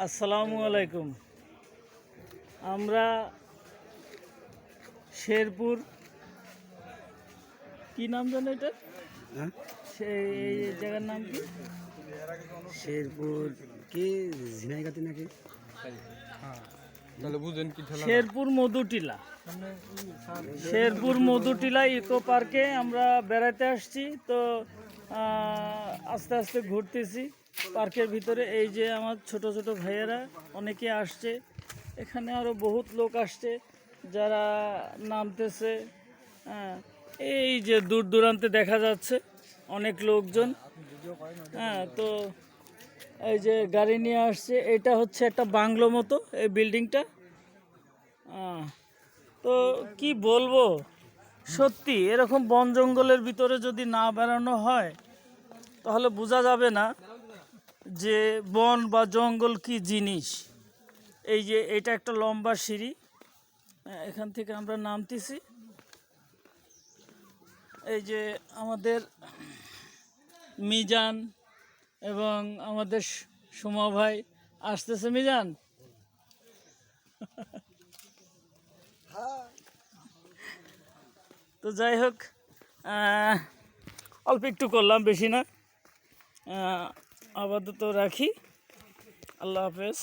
আসসালামু আলাইকুম। আমরা শেরপুর, কি নাম জানো এটা? হ্যাঁ, এই জায়গার নাম কি? শেরপুর কি ঝিনাইগাতি নাকি? শেরপুর মধুটিলা। শেরপুর মধুটিলা ইকো পার্কে আমরা বেড়াতে আসছি। তো আস্তে আস্তে ঘুরতেছি পার্কের ভিতরে। এই যে আমার ছোট ছোট ভাইয়েরা অনেকে আসছে, এখানে আরও বহুত লোক আসছে যারা নামতেছে। এই যে দূর দূরান্তে দেখা যাচ্ছে অনেক লোকজন। তো এই যে গাড়ি নিয়ে আসছে, এটা হচ্ছে একটা বাংলো মতো এই বিল্ডিংটা। তো কি বলবো, সত্যি এরকম বন জঙ্গলের ভিতরে যদি না বেড়ানো হয় তাহলে বোঝা যাবে না যে বন বা জঙ্গল কি জিনিস। এই যে এটা একটা লম্বা সিঁড়ি, এখান থেকে আমরা নামতেছি। এই যে আমাদের মিজান এবং আমাদের সুমা ভাই আসতেছে। মিজান, তো যাই হোক, অল্প একটু করলাম, বেশি না। আপাতত রাখি। আল্লাহ হাফেজ।